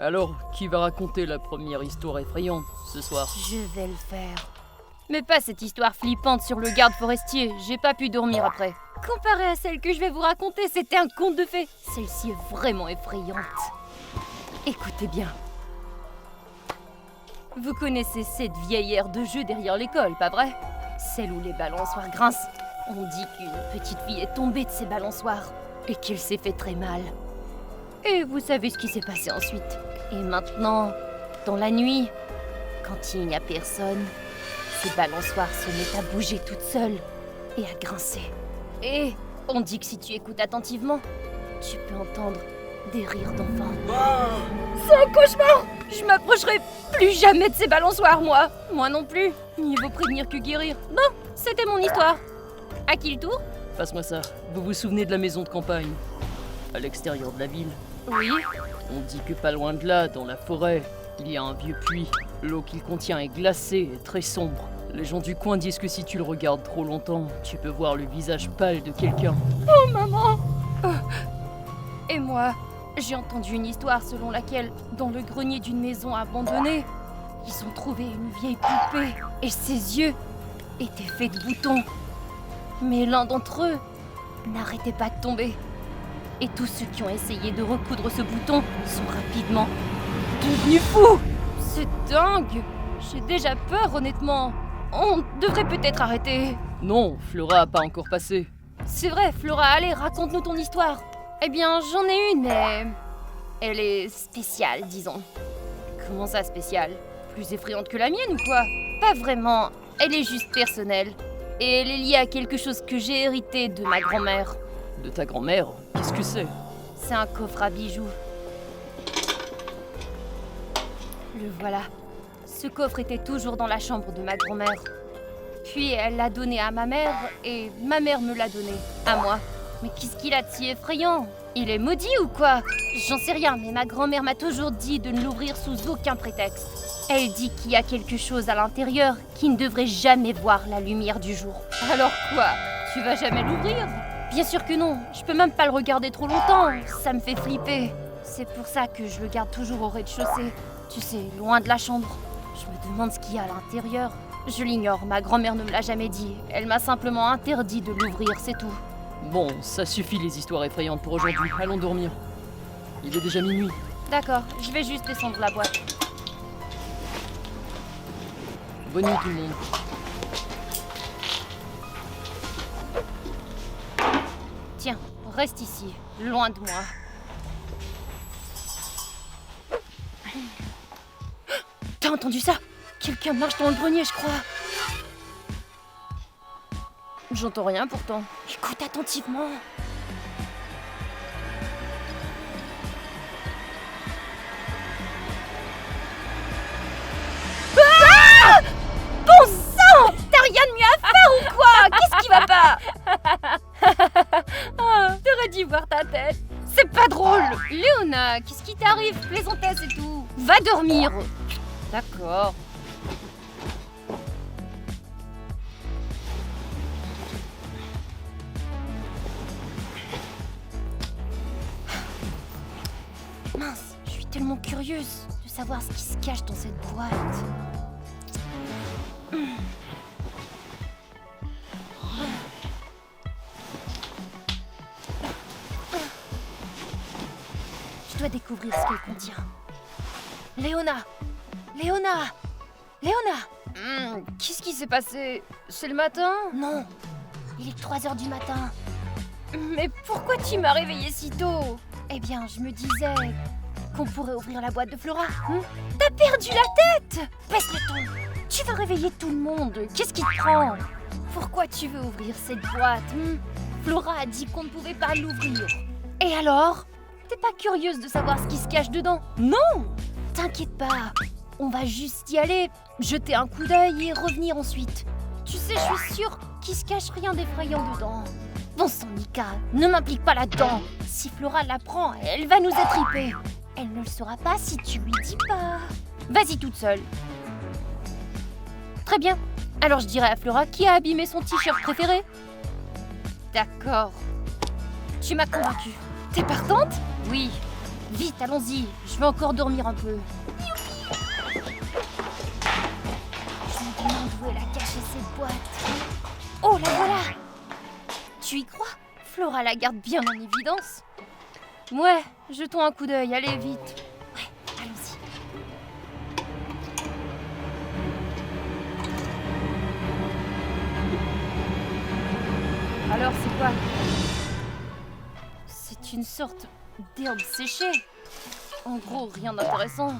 Alors, qui va raconter la première histoire effrayante ce soir? Je vais le faire. Mais pas cette histoire flippante sur le garde forestier, j'ai pas pu dormir après. Comparé à celle que je vais vous raconter, c'était un conte de fées. Celle-ci est vraiment effrayante. Écoutez bien. Vous connaissez cette vieille aire de jeu derrière l'école, pas vrai? Celle où les balançoires grincent. On dit qu'une petite fille est tombée de ces balançoires et qu'elle s'est fait très mal. Et vous savez ce qui s'est passé ensuite. Et maintenant, dans la nuit, quand il n'y a personne, ces balançoires se mettent à bouger toutes seules et à grincer. Et on dit que si tu écoutes attentivement, tu peux entendre des rires d'enfants. C'est un cauchemar! Je m'approcherai plus jamais de ces balançoires, moi! Moi non plus! Mieux vaut prévenir que guérir. Bon, c'était mon histoire. À qui le tour? Passe-moi ça. Vous vous souvenez de la maison de campagne? À l'extérieur de la ville. Oui. On dit que pas loin de là, dans la forêt, il y a un vieux puits. L'eau qu'il contient est glacée et très sombre. Les gens du coin disent que si tu le regardes trop longtemps, tu peux voir le visage pâle de quelqu'un. Oh maman! Et moi, j'ai entendu une histoire selon laquelle, dans le grenier d'une maison abandonnée, ils ont trouvé une vieille poupée et ses yeux étaient faits de boutons. Mais l'un d'entre eux n'arrêtait pas de tomber. Et tous ceux qui ont essayé de recoudre ce bouton sont rapidement devenus fous. C'est dingue! J'ai déjà peur, honnêtement. On devrait peut-être arrêter. Non, Flora a pas encore passé. C'est vrai, Flora, allez, raconte-nous ton histoire. Eh bien, j'en ai une, mais elle est spéciale, disons. Comment ça, spéciale? Plus effrayante que la mienne ou quoi? Pas vraiment, elle est juste personnelle. Et elle est liée à quelque chose que j'ai hérité de ma grand-mère. De ta grand-mère? Qu'est-ce que c'est? C'est un coffre à bijoux. Le voilà. Ce coffre était toujours dans la chambre de ma grand-mère. Puis elle l'a donné à ma mère et ma mère me l'a donné à moi. Mais qu'est-ce qu'il a de si effrayant? Il est maudit ou quoi? J'en sais rien, mais ma grand-mère m'a toujours dit de ne l'ouvrir sous aucun prétexte. Elle dit qu'il y a quelque chose à l'intérieur qui ne devrait jamais voir la lumière du jour. Alors quoi? Tu vas jamais l'ouvrir? Bien sûr que non, je peux même pas le regarder trop longtemps, ça me fait flipper. C'est pour ça que je le garde toujours au rez-de-chaussée, tu sais, loin de la chambre. Je me demande ce qu'il y a à l'intérieur. Je l'ignore, ma grand-mère ne me l'a jamais dit. Elle m'a simplement interdit de l'ouvrir, c'est tout. Bon, ça suffit les histoires effrayantes pour aujourd'hui. Allons dormir. Il est déjà minuit. D'accord, je vais juste descendre la boîte. Bonne nuit tout le monde. Tiens, reste ici, loin de moi. T'as entendu ça? Quelqu'un marche dans le grenier, je crois. J'entends rien pourtant. Écoute attentivement. Ah! Bon sang! T'as rien de mieux à faire ou quoi? Qu'est-ce qui va pas? T'aurais dû voir ta tête. C'est pas drôle. Léona, qu'est-ce qui t'arrive? Plaisantesse et tout. Va dormir. D'accord. Mince, je suis tellement curieuse de savoir ce qui se cache dans cette boîte. Je dois découvrir ce qu'elle contient. Léona! Léona! Léona! Qu'est-ce qui s'est passé? C'est le matin? Non, il est 3h du matin. Mais pourquoi tu m'as réveillée si tôt? Eh bien, je me disais qu'on pourrait ouvrir la boîte de Flora. T'as perdu la tête? Baisse le ton. Tu vas réveiller tout le monde. Qu'est-ce qui te prend? Pourquoi tu veux ouvrir cette boîte? Flora a dit qu'on ne pouvait pas l'ouvrir. Et alors? T'es pas curieuse de savoir ce qui se cache dedans? Non! T'inquiète pas. On va juste y aller, jeter un coup d'œil et revenir ensuite. Tu sais, je suis sûre qu'il se cache rien d'effrayant dedans. Bon sang, Nika, ne m'implique pas là-dedans. Si Flora l'apprend, elle va nous attriper. Elle ne le saura pas si tu lui dis pas. Vas-y toute seule. Très bien. Alors je dirai à Flora qui a abîmé son t-shirt préféré. D'accord. Tu m'as convaincue. T'es partante? Oui. Vite, allons-y. Je vais encore dormir un peu. Je me demande où elle a caché cette boîte. Oh, la voilà! Tu y crois? Flora la garde bien en évidence. Ouais, jetons un coup d'œil, allez vite. Ouais, allons-y. Alors, c'est quoi? C'est une sorte d'herbe séchée. En gros, rien d'intéressant.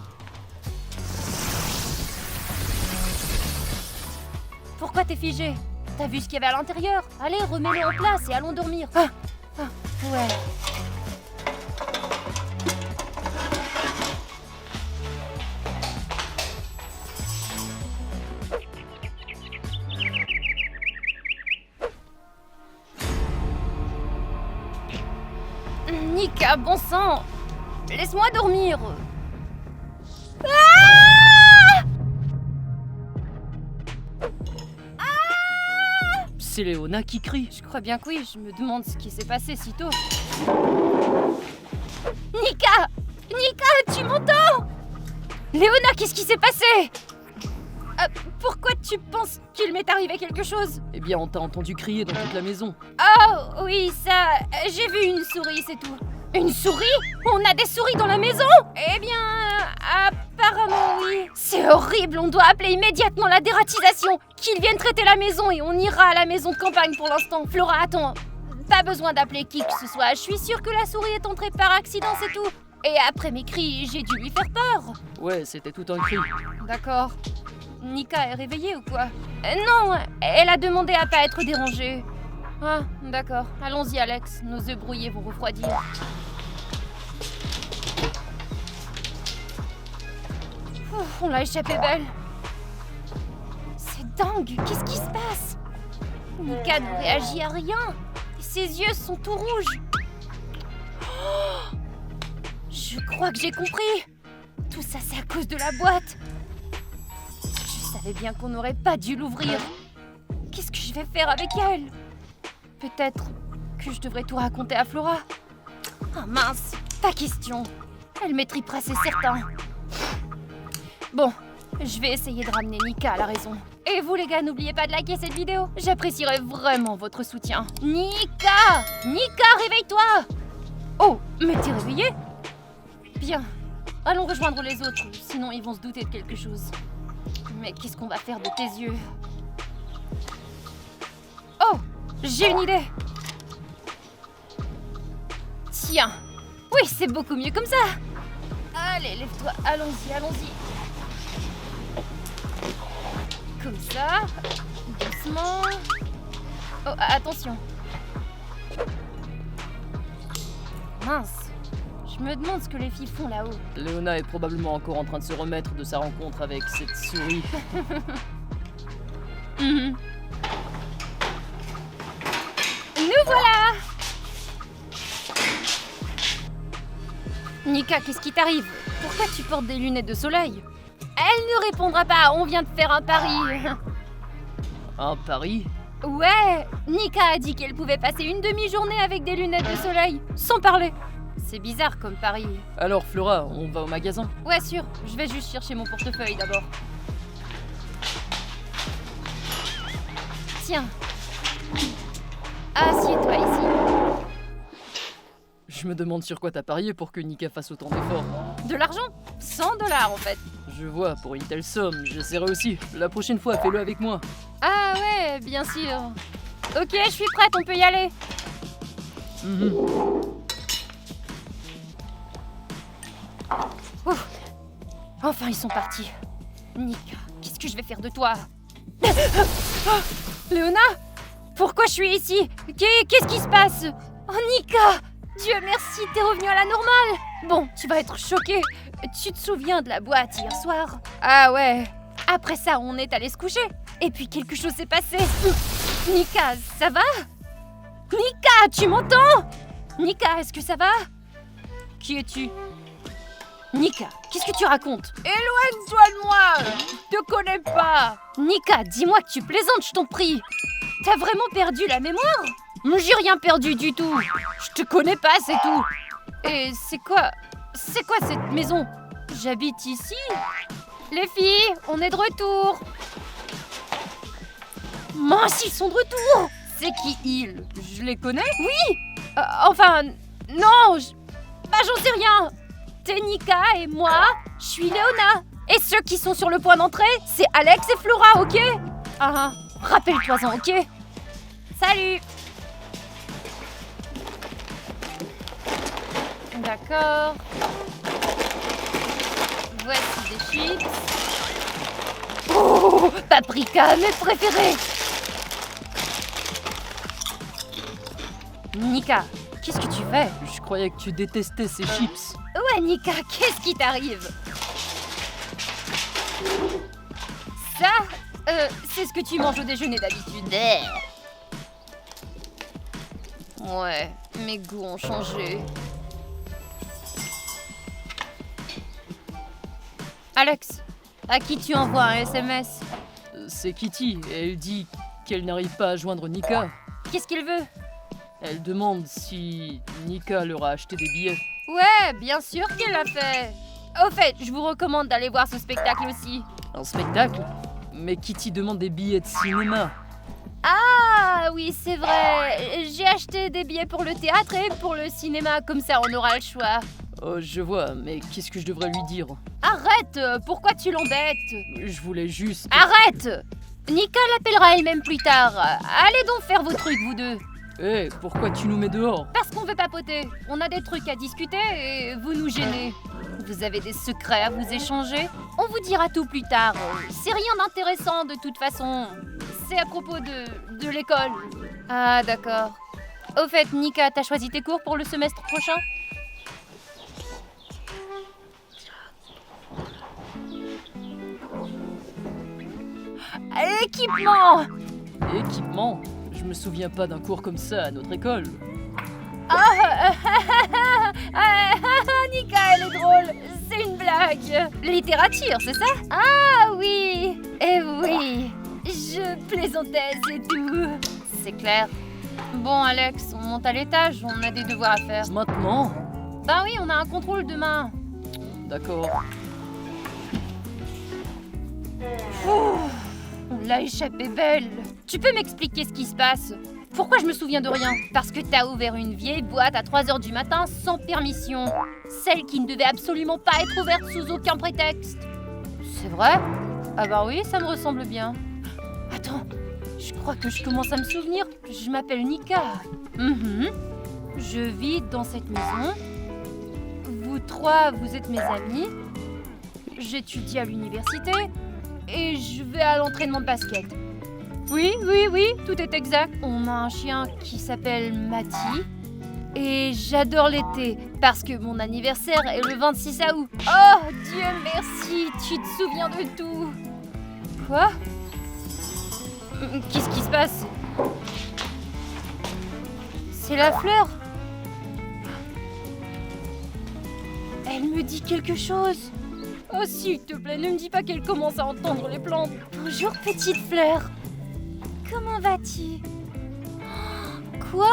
Pourquoi t'es figé? T'as vu ce qu'il y avait à l'intérieur? Allez, remets-le en place et allons dormir. Ouais. Nika, bon sang! Laisse-moi dormir! C'est Léona qui crie. Je crois bien que oui, je me demande ce qui s'est passé si tôt. Nika! Nika, tu m'entends? Léona, qu'est-ce qui s'est passé? Pourquoi tu penses qu'il m'est arrivé quelque chose? Eh bien, on t'a entendu crier dans toute la maison. Oh, oui, ça... J'ai vu une souris, c'est tout. Une souris? On a des souris dans la maison? Eh bien, apparemment oui. C'est horrible, on doit appeler immédiatement la dératisation. Qu'ils viennent traiter la maison et on ira à la maison de campagne pour l'instant. Flora, attends. Pas besoin d'appeler qui que ce soit. Je suis sûre que la souris est entrée par accident, c'est tout. Et après mes cris, j'ai dû lui faire peur. Ouais, c'était tout un cri. D'accord. Nika est réveillée ou quoi? Non, elle a demandé à pas être dérangée. Ah, d'accord. Allons-y, Alex. Nos œufs brouillés vont refroidir. Ouf, on l'a échappé belle. C'est dingue. Qu'est-ce qui se passe? Nika ne réagit à rien. Ses yeux sont tout rouges. Oh, je crois que j'ai compris. Tout ça, c'est à cause de la boîte. Je savais bien qu'on n'aurait pas dû l'ouvrir. Qu'est-ce que je vais faire avec elle? Peut-être que je devrais tout raconter à Flora. Ah mince, pas question. Elle m'étripera, c'est certain. Bon, je vais essayer de ramener Nika à la raison. Et vous les gars, n'oubliez pas de liker cette vidéo. J'apprécierais vraiment votre soutien. Nika! Nika, réveille-toi! Oh, mais t'es réveillée? Bien, allons rejoindre les autres, sinon ils vont se douter de quelque chose. Mais qu'est-ce qu'on va faire de tes yeux? Oh, j'ai une idée. Tiens, oui, c'est beaucoup mieux comme ça. Allez, lève-toi, allons-y, allons-y. Comme ça, doucement. Oh, attention. Mince, je me demande ce que les filles font là-haut. Léona est probablement encore en train de se remettre de sa rencontre avec cette souris. Nous voilà! Nika, qu'est-ce qui t'arrive? Pourquoi tu portes des lunettes de soleil? Elle ne répondra pas, on vient de faire un pari. Un pari? Ouais, Nika a dit qu'elle pouvait passer une demi-journée avec des lunettes de soleil, sans parler. C'est bizarre comme pari. Alors Flora, on va au magasin? Ouais, sûr, je vais juste chercher mon portefeuille d'abord. Tiens. Assieds-toi ici. Je me demande sur quoi t'as parié pour que Nika fasse autant d'efforts. De l'argent? 100 $ en fait. Je vois, pour une telle somme, j'essaierai aussi. La prochaine fois, fais-le avec moi. Ah ouais, bien sûr. Ok, je suis prête, on peut y aller. Ouf. Enfin, ils sont partis. Nika, qu'est-ce que je vais faire de toi? Léona? Pourquoi je suis ici? Qu'est-ce qui se passe? Oh, Nika! Dieu merci, t'es revenue à la normale. Bon, tu vas être choquée. Tu te souviens de la boîte hier soir? Ah ouais. Après ça, on est allé se coucher. Et puis quelque chose s'est passé. Nika, ça va? Nika, tu m'entends? Nika, est-ce que ça va? Qui es-tu? Nika, qu'est-ce que tu racontes? Éloigne-toi de moi! Je te connais pas! Nika, dis-moi que tu plaisantes, je t'en prie! T'as vraiment perdu la mémoire? J'ai rien perdu du tout! Je te connais pas, c'est tout! Et c'est quoi? C'est quoi cette maison? J'habite ici. Les filles, on est de retour. Mince, ils sont de retour. C'est qui ils? Je les connais? Oui. Enfin, non, bah j'en sais rien. T'es Nika et moi, je suis Léona. Et ceux qui sont sur le point d'entrer, c'est Alex et Flora, ok? Ah, rappelle-toi-en, ok? Salut. D'accord. Voici des chips. Oh, paprika, mes préférés. Nika, qu'est-ce que tu fais? Je croyais que tu détestais ces chips. Ouais, Nika, qu'est-ce qui t'arrive? Ça, c'est ce que tu manges au déjeuner d'habitude. Ouais, mes goûts ont changé. Alex, à qui tu envoies un SMS? C'est Kitty, et elle dit qu'elle n'arrive pas à joindre Nika. Qu'est-ce qu'il veut? Elle demande si Nika leur a acheté des billets. Ouais, bien sûr qu'elle l'a fait. Au fait, je vous recommande d'aller voir ce spectacle aussi. Un spectacle? Mais Kitty demande des billets de cinéma. Ah oui, c'est vrai. J'ai acheté des billets pour le théâtre et pour le cinéma, comme ça on aura le choix. Oh, je vois, mais qu'est-ce que je devrais lui dire? Arrête, pourquoi tu l'embêtes? Je voulais juste... Arrête! Nika l'appellera elle-même plus tard. Allez donc faire vos trucs, vous deux. Hé, pourquoi tu nous mets dehors? Parce qu'on veut papoter. On a des trucs à discuter et vous nous gênez. Vous avez des secrets à vous échanger? On vous dira tout plus tard. C'est rien d'intéressant de toute façon. C'est à propos de l'école. Ah, d'accord. Au fait, Nika, t'as choisi tes cours pour le semestre prochain? Équipement! Équipement? Je me souviens pas d'un cours comme ça à notre école. Nika, elle est drôle. C'est une blague. Littérature, c'est ça? Ah oui. Eh oui. Je plaisantais, c'est tout. C'est clair. Bon, Alex, on monte à l'étage. On a des devoirs à faire. Maintenant? Bah oui, on a un contrôle demain. D'accord. On l'a échappé belle. Tu peux m'expliquer ce qui se passe? Pourquoi je me souviens de rien? Parce que t'as ouvert une vieille boîte à 3h du matin sans permission. Celle qui ne devait absolument pas être ouverte sous aucun prétexte. C'est vrai? Ah bah oui, ça me ressemble bien. Attends, je crois que je commence à me souvenir. Je m'appelle Nika. Je vis dans cette maison. Vous trois, vous êtes mes amis. J'étudie à l'université. Et je vais à l'entraînement de basket. Oui, tout est exact. On a un chien qui s'appelle Mati. Et j'adore l'été, parce que mon anniversaire est le 26 août. Oh, Dieu merci, tu te souviens de tout. Quoi? Qu'est-ce qui se passe? C'est la fleur. Elle me dit quelque chose. Oh, s'il te plaît, ne me dis pas qu'elle commence à entendre les plantes. Bonjour, petite fleur. Comment vas-tu? Quoi?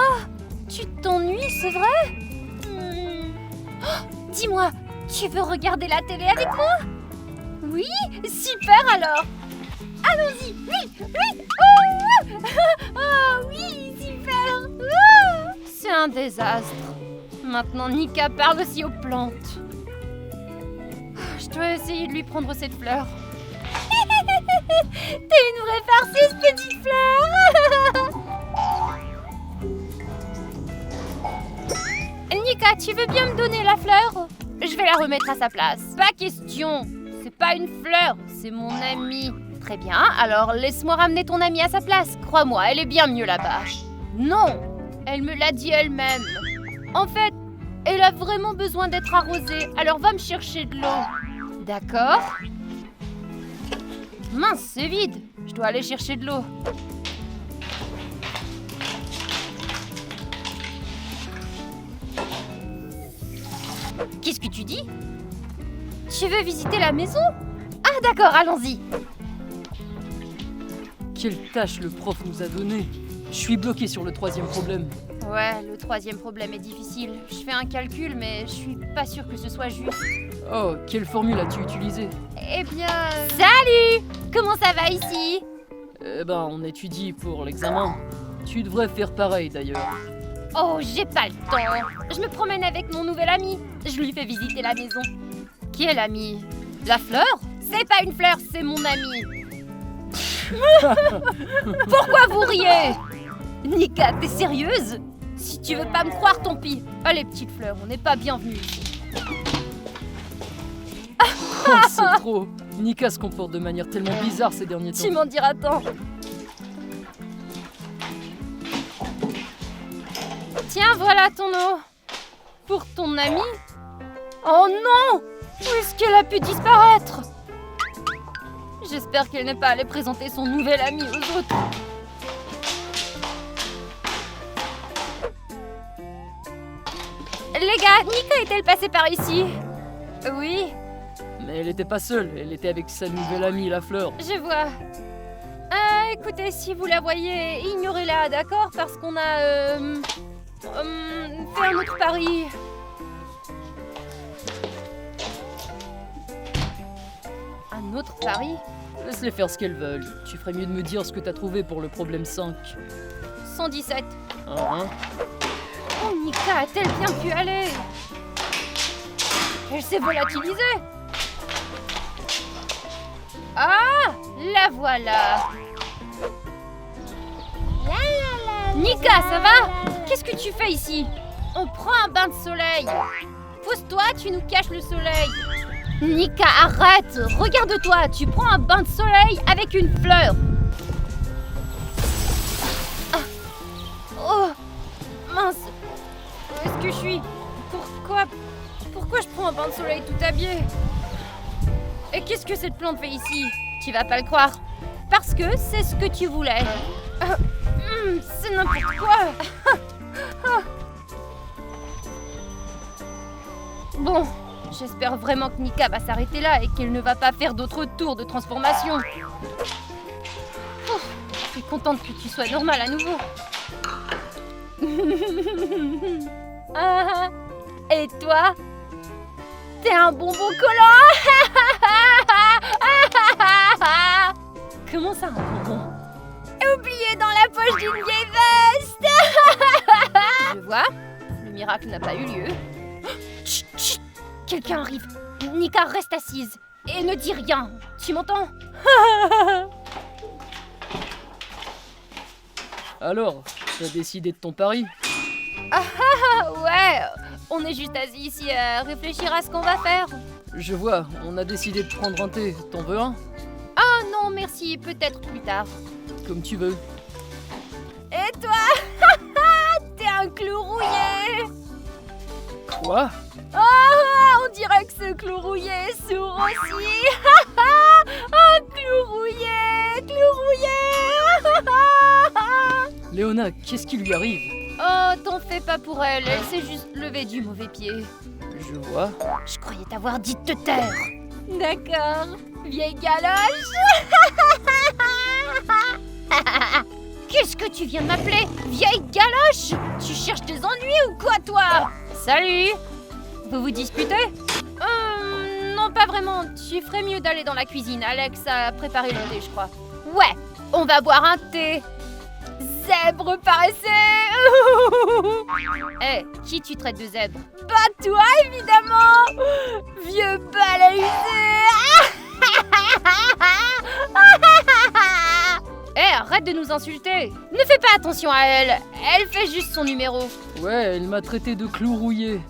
Tu t'ennuies, c'est vrai? Dis-moi, tu veux regarder la télé avec moi? Oui, super alors. Allons-y, oui. Oh, oui, super. C'est un désastre. Maintenant, Nika parle aussi aux plantes. Je dois essayer de lui prendre cette fleur. T'es une vraie farceuse, petite fleur. Nika, tu veux bien me donner la fleur? Je vais la remettre à sa place. Pas question. C'est pas une fleur, c'est mon amie. Très bien, alors laisse-moi ramener ton amie à sa place. Crois-moi, elle est bien mieux là-bas. Non, elle me l'a dit elle-même. En fait, elle a vraiment besoin d'être arrosée, alors va me chercher de l'eau. D'accord? Mince, c'est vide. Je dois aller chercher de l'eau. Qu'est-ce que tu dis? Tu veux visiter la maison? Ah d'accord, allons-y. Quelle tâche le prof nous a donnée? Je suis bloqué sur le troisième problème. Ouais, le troisième problème est difficile. Je fais un calcul, mais je suis pas sûre que ce soit juste. Oh, quelle formule as-tu utilisée? Eh bien... Salut! Comment ça va ici? Eh ben, on étudie pour l'examen. Tu devrais faire pareil d'ailleurs. Oh, j'ai pas le temps. Je me promène avec mon nouvel ami. Je lui fais visiter la maison. Qui est l'ami? La fleur? C'est pas une fleur, c'est mon ami. Pourquoi vous riez? Nika, t'es sérieuse? Si tu veux pas me croire, tant pis. Allez, petite fleur, on n'est pas bienvenus ici. Oh, c'est trop. Nika se comporte de manière tellement bizarre ces derniers temps. Tu m'en diras tant. Tiens, voilà ton eau. Pour ton ami? Oh non! Où est-ce qu'elle a pu disparaître? J'espère qu'elle n'est pas allée présenter son nouvel ami aux autres. Les gars, Nika est-elle passée par ici? Oui, Mais elle était pas seule, elle était avec sa nouvelle amie, la fleur. je vois. Écoutez, si vous la voyez, ignorez-la, d'accord? Parce qu'on a fait un autre pari. Un autre pari? Laisse-les faire ce qu'elles veulent. Tu ferais mieux de me dire ce que t'as trouvé pour le problème 5. 117. Hein? Oh, Nika a-t-elle bien pu aller? Elle s'est volatilisée. Ah, la voilà. Nika, ça va? Qu'est-ce que tu fais ici? On prend un bain de soleil. Pousse-toi, tu nous caches le soleil. Nika, arrête! Regarde-toi, tu prends un bain de soleil avec une fleur. Ah. Oh, mince. Où est-ce que je suis? Pourquoi je prends un bain de soleil tout habillé? Et qu'est-ce que cette plante fait ici? Tu vas pas le croire. Parce que c'est ce que tu voulais. C'est n'importe quoi. Bon, j'espère vraiment que Nika va s'arrêter là et qu'elle ne va pas faire d'autres tours de transformation. Je suis contente que tu sois normale à nouveau. Ah, et toi? T'es un bonbon collant. Comment ça, un bonbon? Oublié dans la poche d'une vieille veste. Je vois, le miracle n'a pas eu lieu. Chut, chut. Quelqu'un arrive. Nika, reste assise et ne dis rien. Tu m'entends? Alors, t'as décidé de ton pari? Ouais, on est juste assis ici à réfléchir à ce qu'on va faire. Je vois, on a décidé de prendre un thé. T'en veux un? Oh non, merci, peut-être plus tard. Comme tu veux. Et toi? T'es un clou rouillé. Quoi? Oh, on dirait que ce clou rouillé est sourd aussi. Un clou rouillé, clou rouillé. Léona, qu'est-ce qui lui arrive? Oh, t'en fais pas pour elle, elle s'est juste levée du mauvais pied. Je vois. Je croyais t'avoir dit de te taire. D'accord, vieille galoche. Qu'est-ce que tu viens de m'appeler? Vieille galoche? Tu cherches des ennuis ou quoi, toi? Salut. Vous vous disputez? Non, pas vraiment. Tu ferais mieux d'aller dans la cuisine. Alex a préparé le thé, je crois. Ouais, on va boire un thé. Zèbre paresseux. Eh, qui tu traites de zèbre? Bah toi, évidemment. Vieux balai Eh, arrête de nous insulter. Ne fais pas attention à elle. Elle fait juste son numéro. Ouais, elle m'a traité de clou rouillé.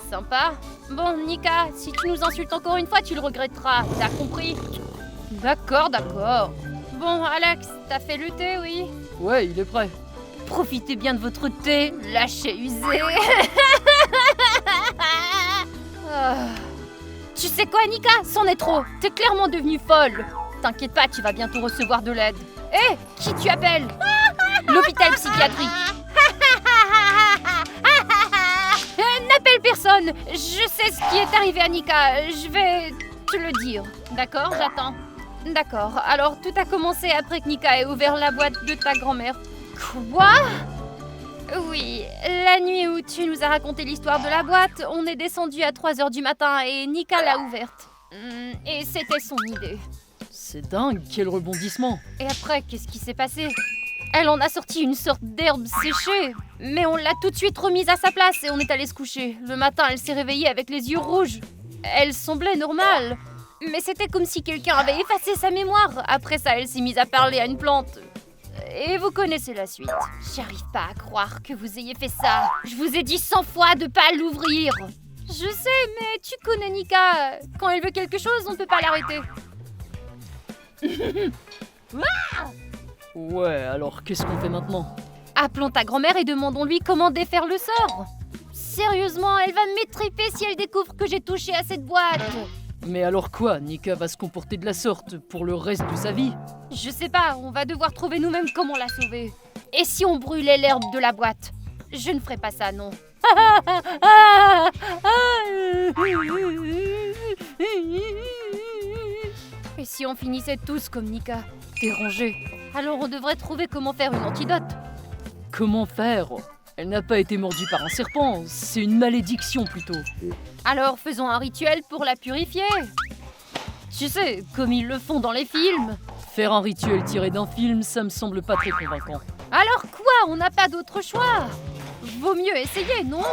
Sympa. Bon, Nika, si tu nous insultes encore une fois, tu le regretteras. T'as compris? D'accord, d'accord. Bon, Alex, t'as fait le thé, oui? Ouais, il est prêt. Profitez bien de votre thé, lâché usé. Ah. Tu sais quoi, Nika? C'en est trop. T'es clairement devenue folle. T'inquiète pas, tu vas bientôt recevoir de l'aide. Hé, qui tu appelles? L'hôpital psychiatrique. N'appelle personne. Je sais ce qui est arrivé à Nika. Je vais te le dire. D'accord, j'attends. D'accord. Alors, tout a commencé après que Nika ait ouvert la boîte de ta grand-mère. Quoi? Oui, la nuit où tu nous as raconté l'histoire de la boîte, on est descendu à 3h du matin et Nika l'a ouverte. Et c'était son idée. C'est dingue, quel rebondissement. Et après, qu'est-ce qui s'est passé? Elle en a sorti une sorte d'herbe séchée, mais on l'a tout de suite remise à sa place et on est allé se coucher. Le matin, elle s'est réveillée avec les yeux rouges. Elle semblait normale, mais c'était comme si quelqu'un avait effacé sa mémoire. Après ça, elle s'est mise à parler à une plante. Et vous connaissez la suite. J'arrive pas à croire que vous ayez fait ça. Je vous ai dit 100 fois de pas l'ouvrir. Je sais, mais tu connais Nika. Quand elle veut quelque chose, on peut pas l'arrêter. Ouais, alors qu'est-ce qu'on fait maintenant? Appelons ta grand-mère et demandons-lui comment défaire le sort. Sérieusement, elle va m'étriper si elle découvre que j'ai touché à cette boîte. Mais alors quoi? Nika va se comporter de la sorte pour le reste de sa vie? Je sais pas, on va devoir trouver nous-mêmes comment la sauver. Et si on brûlait l'herbe de la boîte? Je ne ferai pas ça, non. Et si on finissait tous comme Nika, dérangés? Alors on devrait trouver comment faire une antidote. Comment faire? Elle n'a pas été mordue par un serpent, c'est une malédiction plutôt. Alors faisons un rituel pour la purifier. Tu sais, comme ils le font dans les films. Faire un rituel tiré d'un film, ça me semble pas très convaincant. Alors quoi? On n'a pas d'autre choix. Vaut mieux essayer, non?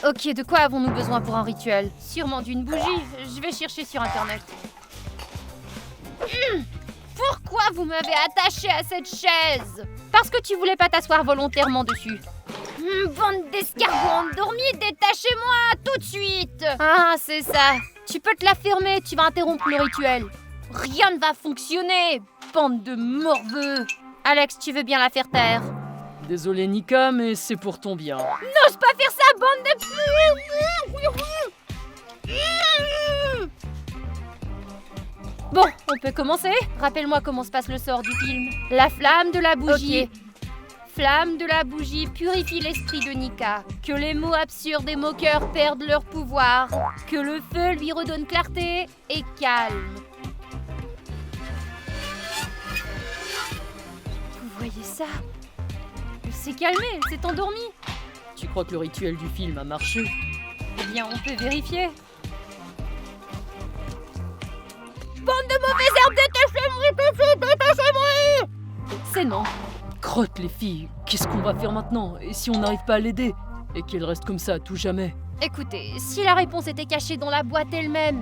Ok, de quoi avons-nous besoin pour un rituel? Sûrement d'une bougie. Je vais chercher sur internet. Pourquoi vous m'avez attaché à cette chaise? Parce que tu voulais pas t'asseoir volontairement dessus. Bande d'escargots endormis, détachez-moi tout de suite. Ah, c'est ça. Tu peux te la fermer, tu vas interrompre le rituel. Rien ne va fonctionner, bande de morveux. Alex, tu veux bien la faire taire? Désolé Nika, mais c'est pour ton bien. N'ose pas faire ça, bande de... Bon, on peut commencer? Rappelle-moi comment se passe le sort du film. La flamme de la bougie. Okay. Flamme de la bougie purifie l'esprit de Nika. Que les mots absurdes et moqueurs perdent leur pouvoir. Que le feu lui redonne clarté et calme. Vous voyez ça? Elle s'est calmée, elle s'est endormie. Tu crois que le rituel du film a marché? Eh bien, on peut vérifier. Bande de mauvaises herbes, détachez-moi! C'est non. Crotte les filles, qu'est-ce qu'on va faire maintenant? Et si on n'arrive pas à l'aider? Et qu'elle reste comme ça à tout jamais? Écoutez, si la réponse était cachée dans la boîte elle-même...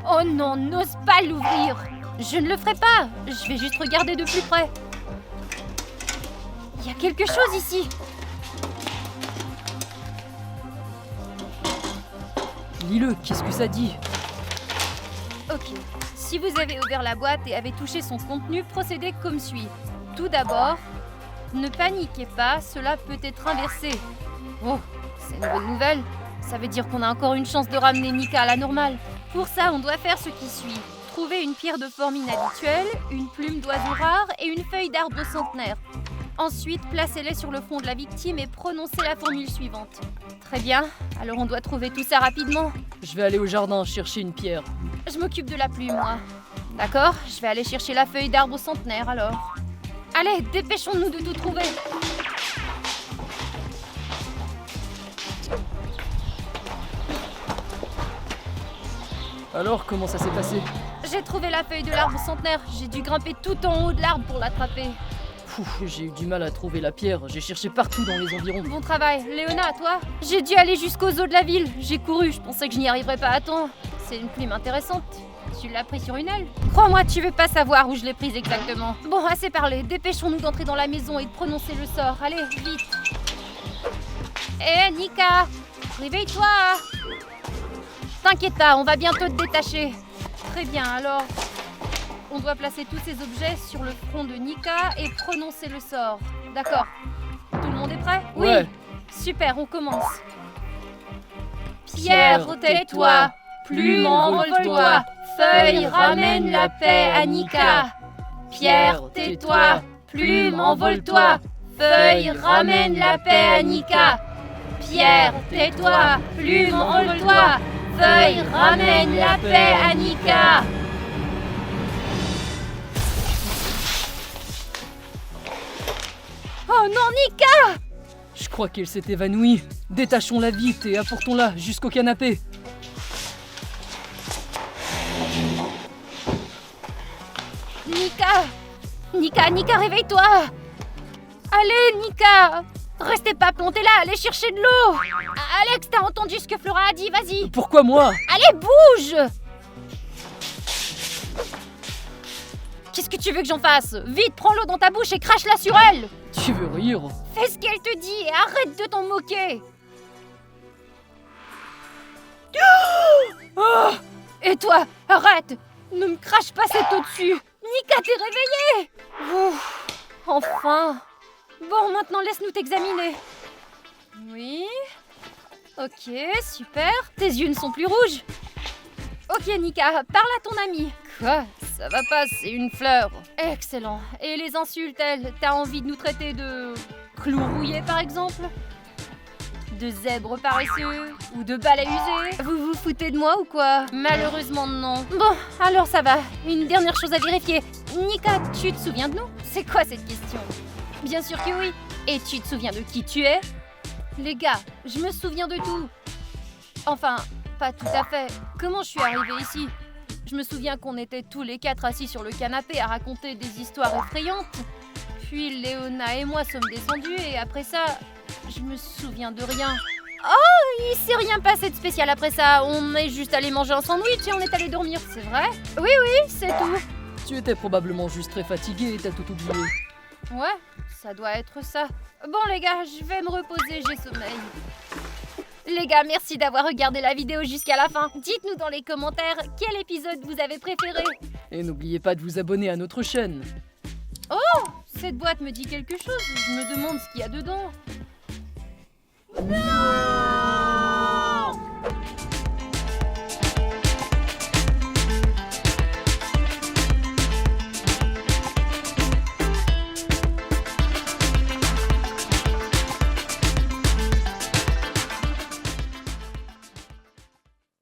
Oh non, n'ose pas l'ouvrir! Je ne le ferai pas! Je vais juste regarder de plus près. Il y a quelque chose ici! Lis-le, qu'est-ce que ça dit? Ok, si vous avez ouvert la boîte et avez touché son contenu, procédez comme suit. Tout d'abord, ne paniquez pas, cela peut être inversé. Oh, c'est une bonne nouvelle. Ça veut dire qu'on a encore une chance de ramener Nika à la normale. Pour ça, on doit faire ce qui suit. Trouver une pierre de forme inhabituelle, une plume d'oiseau rare et une feuille d'arbre centenaire. Ensuite, placez-les sur le front de la victime et prononcez la formule suivante. Très bien, alors on doit trouver tout ça rapidement. Je vais aller au jardin chercher une pierre. Je m'occupe de la plume, moi. D'accord, je vais aller chercher la feuille d'arbre centenaire, alors. Allez, dépêchons-nous de tout trouver. Alors, comment ça s'est passé? J'ai trouvé la feuille de l'arbre centenaire. J'ai dû grimper tout en haut de l'arbre pour l'attraper. J'ai eu du mal à trouver la pierre. J'ai cherché partout dans les environs. Bon travail. Léona, toi? J'ai dû aller jusqu'aux eaux de la ville. J'ai couru, je pensais que je n'y arriverais pas à temps. C'est une plume intéressante. Tu l'as prise sur une aile? Crois-moi, tu veux pas savoir où je l'ai prise exactement. Bon, assez parlé. Dépêchons-nous d'entrer dans la maison et de prononcer le sort. Allez, vite. Hé, Nika! Réveille-toi! T'inquiète pas, on va bientôt te détacher. Très bien, alors... On doit placer tous ces objets sur le front de Nika et prononcer le sort. D'accord. Tout le monde est prêt? Ouais. Oui. Super, on commence. Pierre, tais-toi. Plume, envole-toi. Feuille, ramène la paix à Nika. Pierre, tais-toi. Plume, envole-toi. Feuille, ramène la paix à Nika. Pierre, tais-toi. Plume, envole-toi. feuille ramène la paix à Nika. Oh non, Nika! Je crois qu'elle s'est évanouie. Détachons-la vite et apportons-la jusqu'au canapé. Nika, réveille-toi! Allez, Nika! Restez pas plantés là, allez chercher de l'eau! Alex, t'as entendu ce que Flora a dit, vas-y! Pourquoi moi? Allez, bouge! Qu'est-ce que tu veux que j'en fasse? Vite, prends l'eau dans ta bouche et crache-la sur elle! Tu veux rire? Fais ce qu'elle te dit et arrête de t'en moquer! Oh! Et toi, arrête! Ne me crache pas cette eau dessus! Nika, t'es réveillée! Ouf, enfin! Bon, maintenant laisse-nous t'examiner. Oui. Ok, super. Tes yeux ne sont plus rouges. Ok, Nika, parle à ton amie. Quoi? Ça va pas, c'est une fleur. Excellent. Et les insultes, elles, t'as envie de nous traiter de... clous rouillés, par exemple? De zèbres paresseux? Ou de balais usés? Vous vous foutez de moi ou quoi? Malheureusement, non. Bon, alors ça va. Une dernière chose à vérifier. Nika, tu te souviens de nous? C'est quoi cette question? Bien sûr que oui. Et tu te souviens de qui tu es? Les gars, je me souviens de tout. Enfin, pas tout à fait. Comment je suis arrivée ici? Je me souviens qu'on était tous les quatre assis sur le canapé à raconter des histoires effrayantes. Puis Léona et moi sommes descendus et après ça, je me souviens de rien. Oh, il s'est rien passé de spécial après ça. On est juste allé manger un sandwich et on est allé dormir, c'est vrai? Oui, c'est tout. Tu étais probablement juste très fatigué et t'as tout oublié. Ouais, ça doit être ça. Bon les gars, je vais me reposer, j'ai sommeil. Les gars, merci d'avoir regardé la vidéo jusqu'à la fin. Dites-nous dans les commentaires quel épisode vous avez préféré. Et n'oubliez pas de vous abonner à notre chaîne. Oh, cette boîte me dit quelque chose, je me demande ce qu'il y a dedans.